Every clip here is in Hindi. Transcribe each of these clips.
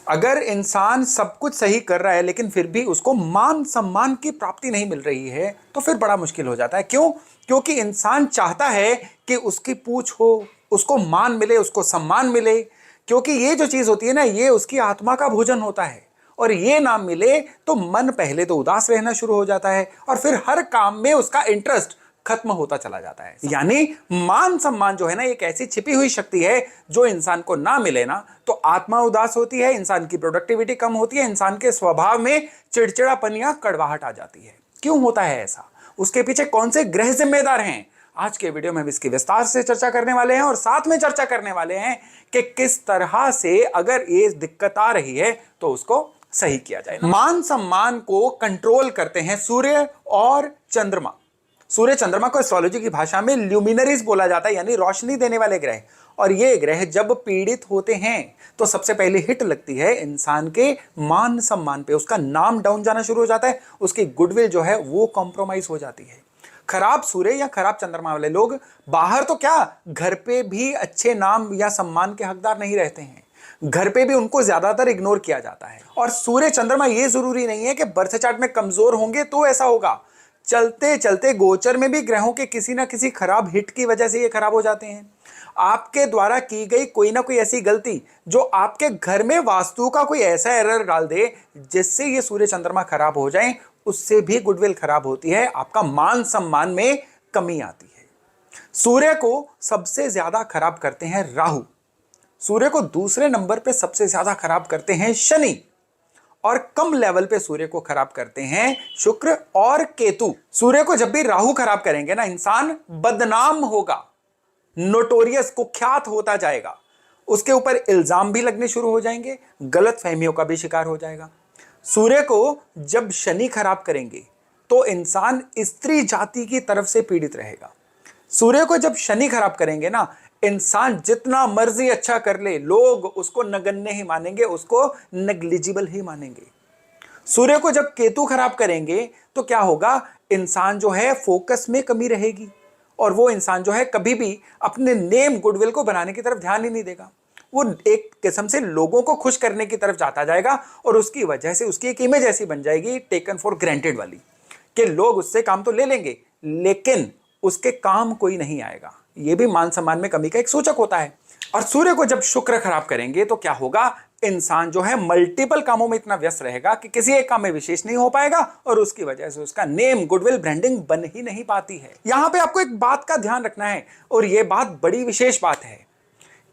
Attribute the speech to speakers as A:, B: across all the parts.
A: अगर इंसान सब कुछ सही कर रहा है लेकिन फिर भी उसको मान सम्मान की प्राप्ति नहीं मिल रही है तो फिर बड़ा मुश्किल हो जाता है। क्यों? क्योंकि इंसान चाहता है कि उसकी पूछ हो, उसको मान मिले, उसको सम्मान मिले, क्योंकि ये जो चीज होती है ना, ये उसकी आत्मा का भोजन होता है। और ये ना मिले तो मन पहले तो उदास रहना शुरू हो जाता है और फिर हर काम में उसका इंटरेस्ट खत्म होता चला जाता है। यानी मान सम्मान जो है ना, एक ऐसी छिपी हुई शक्ति है जो इंसान को ना मिले ना तो आत्मा उदास होती है, इंसान की प्रोडक्टिविटी कम होती है, इंसान के स्वभाव में चिड़चिड़ापन या कड़वाहट आ जाती है। क्यों होता है ऐसा? उसके पीछे कौन से ग्रह जिम्मेदार हैं? आज के वीडियो में हम इसकी विस्तार से चर्चा करने वाले हैं और साथ में चर्चा करने वाले हैं कि किस तरह से अगर ये दिक्कत आ रही है तो उसको सही किया जाए। मान सम्मान को कंट्रोल करते हैं सूर्य और चंद्रमा। सूर्य चंद्रमा को एस्ट्रोलॉजी की भाषा में ल्यूमिनरीज बोला जाता है, यानी रोशनी देने वाले ग्रह। और ये ग्रह जब पीड़ित होते हैं तो सबसे पहले हिट लगती है इंसान के मान सम्मान पे, उसका नाम डाउन जाना शुरू हो जाता है, उसकी गुडविल जो है वो कॉम्प्रोमाइज हो जाती है। खराब सूर्य या खराब चंद्रमा वाले लोग बाहर तो क्या, घर पे भी अच्छे नाम या सम्मान के हकदार नहीं रहते हैं। घर पे भी उनको ज्यादातर इग्नोर किया जाता है। और सूर्य चंद्रमा ये जरूरी नहीं है कि बर्थ चार्ट में कमजोर होंगे तो ऐसा होगा। चलते चलते गोचर में भी ग्रहों के किसी ना किसी खराब हिट की वजह से ये खराब हो जाते हैं। आपके द्वारा की गई कोई ना कोई ऐसी गलती जो आपके घर में वास्तु का कोई ऐसा एरर डाल दे जिससे ये सूर्य चंद्रमा खराब हो जाएं, उससे भी गुडविल खराब होती है, आपका मान सम्मान में कमी आती है। सूर्य को सबसे ज्यादा खराब करते हैं राहु, सूर्य को दूसरे नंबर पे सबसे ज्यादा खराब करते हैं शनि, और कम लेवल पे सूर्य को खराब करते हैं शुक्र और केतु। सूर्य को जब भी राहु खराब करेंगे ना, इंसान बदनाम होगा, नोटोरियस, कुख्यात होता जाएगा, उसके ऊपर इल्जाम भी लगने शुरू हो जाएंगे, गलत फहमियों का भी शिकार हो जाएगा। सूर्य को जब शनि खराब करेंगे तो इंसान स्त्री जाति की तरफ से पीड़ित रहेगा। सूर्य को जब शनि खराब करेंगे ना, इंसान जितना मर्जी अच्छा कर ले, लोग उसको नगण्य ही मानेंगे, उसको नेग्लिजिबल ही मानेंगे। सूर्य को जब केतु खराब करेंगे तो क्या होगा, इंसान जो है फोकस में कमी रहेगी और वो इंसान जो है कभी भी अपने नेम गुडविल को बनाने की तरफ ध्यान ही नहीं देगा। वो एक किस्म से लोगों को खुश करने की तरफ जाता जाएगा और उसकी वजह से उसकी एक इमेज ऐसी बन जाएगी टेकन फॉर ग्रांटेड वाली, कि लोग उससे काम तो ले लेंगे लेकिन उसके काम कोई नहीं आएगा। यह भी मान सम्मान में कमी का एक सूचक होता है। और सूर्य को जब शुक्र खराब करेंगे तो क्या होगा, इंसान जो है मल्टीपल कामों में इतना व्यस्त रहेगा कि किसी एक काम में विशेष नहीं हो पाएगा और उसकी वजह से उसका नेम गुडविल ब्रांडिंग बन ही नहीं पाती है। यहां पे आपको एक बात का ध्यान रखना है और यह बात बड़ी विशेष बात है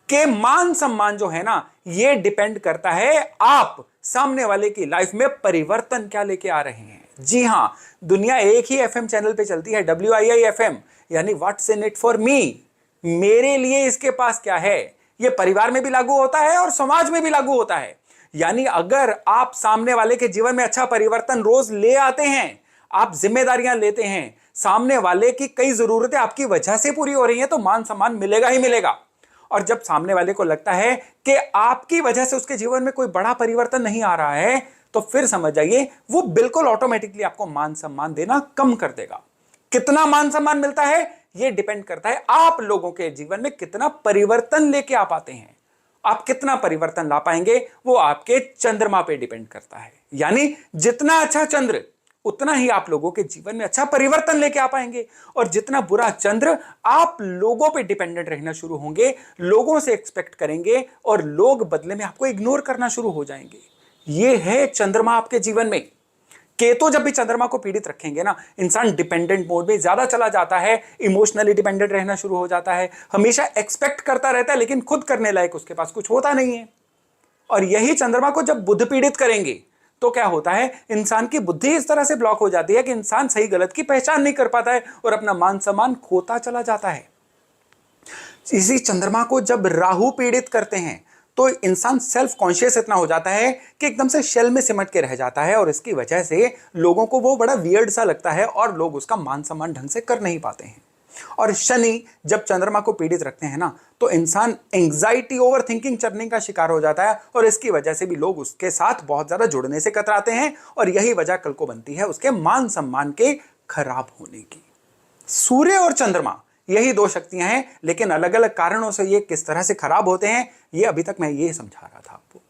A: कि मान सम्मान जो है ना, यह डिपेंड करता है आप सामने वाले की लाइफ में परिवर्तन क्या लेके आ रहे हैं। जी हां, दुनिया एक ही एफएम चैनल पे चलती है, WIIFM, यानी what's in it for me, मेरे लिए इसके पास क्या है। यह परिवार में भी लागू होता है और समाज में भी लागू होता है। यानी अगर आप सामने वाले के जीवन में अच्छा परिवर्तन रोज ले आते हैं, आप जिम्मेदारियां लेते हैं, सामने वाले की कई जरूरतें आपकी वजह से पूरी हो रही हैं, तो मान सम्मान मिलेगा ही मिलेगा। और जब सामने वाले को लगता है कि आपकी वजह से उसके जीवन में कोई बड़ा परिवर्तन नहीं आ रहा है, तो फिर समझ जाइए वो बिल्कुल ऑटोमेटिकली आपको मान सम्मान देना कम कर देगा। कितना मान सम्मान मिलता है यह डिपेंड करता है आप लोगों के जीवन में कितना परिवर्तन लेके आ पाते हैं। आप कितना परिवर्तन ला पाएंगे वो आपके चंद्रमा पे डिपेंड करता है। यानी जितना अच्छा चंद्र उतना ही आप लोगों के जीवन में अच्छा परिवर्तन लेके आ पाएंगे, और जितना बुरा चंद्र, आप लोगों पे डिपेंडेंट रहना शुरू होंगे, लोगों से एक्सपेक्ट करेंगे और लोग बदले में आपको इग्नोर करना शुरू हो जाएंगे। यह है चंद्रमा आपके जीवन में। केतु जब भी चंद्रमा को पीड़ित रखेंगे ना, इंसान डिपेंडेंट मोड में ज्यादा चला जाता है, इमोशनली डिपेंडेंट रहना शुरू हो जाता है, हमेशा एक्सपेक्ट करता रहता है लेकिन खुद करने लायक उसके पास कुछ होता नहीं है। और यही चंद्रमा को जब बुध पीड़ित करेंगे तो क्या होता है, इंसान की बुद्धि इस तरह से ब्लॉक हो जाती है कि इंसान सही गलत की पहचान नहीं कर पाता है और अपना मान सम्मान खोता चला जाता है। इसी चंद्रमा को जब राहु पीड़ित करते हैं तो इंसान सेल्फ कॉन्शियस इतना हो जाता है कि एकदम से शेल में सिमट के रह जाता है और इसकी वजह से लोगों को वो बड़ा वियर्ड सा लगता है और लोग उसका मान सम्मान ढंग से कर नहीं पाते हैं। और शनि जब चंद्रमा को पीड़ित रखते हैं ना, तो इंसान एंग्जाइटी, ओवर थिंकिंग चरने का शिकार हो जाता है और इसकी वजह से भी लोग उसके साथ बहुत ज्यादा जुड़ने से कतराते हैं और यही वजह कल को बनती है उसके मान सम्मान के खराब होने की। सूर्य और चंद्रमा यही दो शक्तियां हैं, लेकिन अलग अलग कारणों से ये किस तरह से खराब होते हैं ये अभी तक मैं ये समझा रहा था आपको।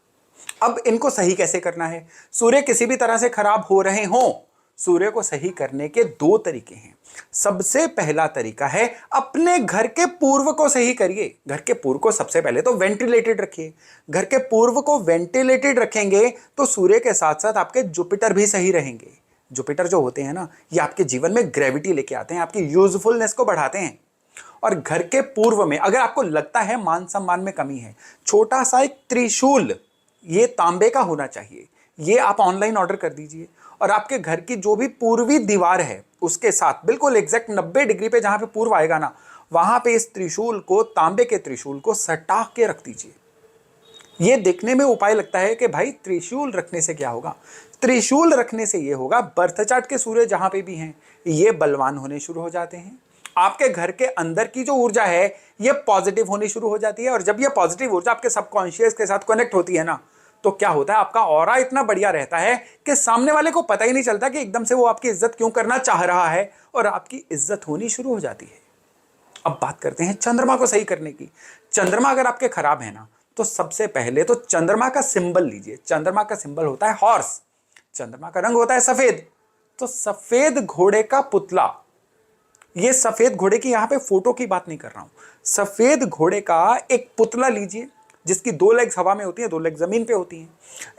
A: अब इनको सही कैसे करना है? सूर्य किसी भी तरह से खराब हो रहे हों, सूर्य को सही करने के दो तरीके हैं। सबसे पहला तरीका है अपने घर के पूर्व को सही करिए। घर के पूर्व को सबसे पहले तो वेंटिलेटेड रखिए। घर के पूर्व को वेंटिलेटेड रखेंगे तो सूर्य के साथ साथ आपके जुपिटर भी सही रहेंगे। जुपिटर जो होते हैं ना, ये आपके जीवन में ग्रेविटी लेके आते हैं, आपकी यूजफुलनेस को बढ़ाते हैं। और घर के पूर्व में अगर आपको लगता है मान सम्मान में कमी है, छोटा सा एक त्रिशूल, ये तांबे का होना चाहिए, ये आप ऑनलाइन ऑर्डर कर दीजिए और आपके घर की जो भी पूर्वी दीवार है उसके साथ बिल्कुल एग्जैक्ट 90 डिग्री पे जहां पे पूर्व आएगा ना, वहां पे इस त्रिशूल को, तांबे के त्रिशूल को सटा के रख दीजिए। ये देखने में उपाय लगता है कि भाई त्रिशूल रखने से क्या होगा? त्रिशूल रखने से ये होगा, बर्थ चार्ट के सूर्य जहां पे भी हैं ये बलवान होने शुरू हो जाते हैं। आपके घर के अंदर की जो ऊर्जा है ये पॉजिटिव होनी शुरू हो जाती है, और जब ये पॉजिटिव ऊर्जा आपके सबकॉन्शियस के साथ कनेक्ट होती है ना, तो क्या होता है, आपका ऑरा इतना बढ़िया रहता है कि सामने वाले को पता ही नहीं चलता कि एकदम से वो आपकी इज्जत क्यों करना चाह रहा है, और आपकी इज्जत होनी शुरू हो जाती है। अब बात करते हैं चंद्रमा को सही करने की। चंद्रमा अगर आपके खराब है ना, तो सबसे पहले तो चंद्रमा का सिंबल लीजिए। चंद्रमा का सिंबल होता है हॉर्स, चंद्रमा का रंग होता है सफेद, तो सफेद घोड़े का पुतला, ये सफेद घोड़े की यहां पे फोटो की बात नहीं कर रहा हूं, सफेद घोड़े का एक पुतला लीजिए जिसकी 2 लेग्स हवा में होती है, 2 लेग जमीन पे होती हैं।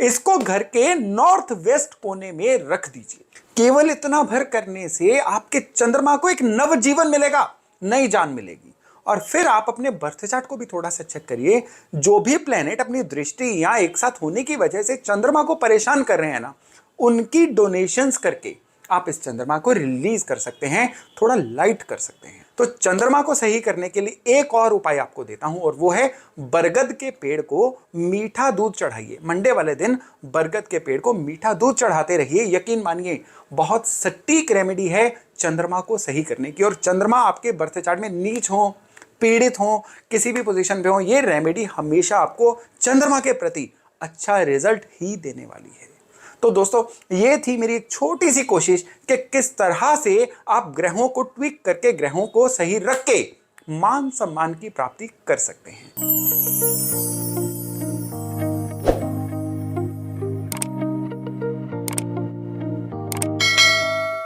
A: इसको घर के नॉर्थ वेस्ट कोने में रख दीजिए। केवल इतना भर करने से आपके चंद्रमा को एक नव जीवन मिलेगा, नई जान मिलेगी। और फिर आप अपने बर्थ चार्ट को भी थोड़ा सा चेक करिए, जो भी प्लेनेट अपनी दृष्टि या एक साथ होने की वजह से चंद्रमा को परेशान कर रहे हैं ना, उनकी डोनेशंस करके आप इस चंद्रमा को रिलीज कर सकते हैं, थोड़ा लाइट कर सकते हैं। तो चंद्रमा को सही करने के लिए एक और उपाय आपको देता हूं, और वो है बरगद के पेड़ को मीठा दूध चढ़ाइए। मंडे वाले दिन बरगद के पेड़ को मीठा दूध चढ़ाते रहिए। यकीन मानिए बहुत सटीक रेमेडी है चंद्रमा को सही करने की। और चंद्रमा आपके बर्थ चार्ट में नीच हो, पीड़ित हो, किसी भी पोजीशन पे हो, ये रेमेडी हमेशा आपको चंद्रमा के प्रति अच्छा रिजल्ट ही देने वाली है। तो दोस्तों, ये थी मेरी एक छोटी सी कोशिश कि किस तरह से आप ग्रहों को ट्विक करके, ग्रहों को सही रख के मान सम्मान की प्राप्ति कर सकते हैं।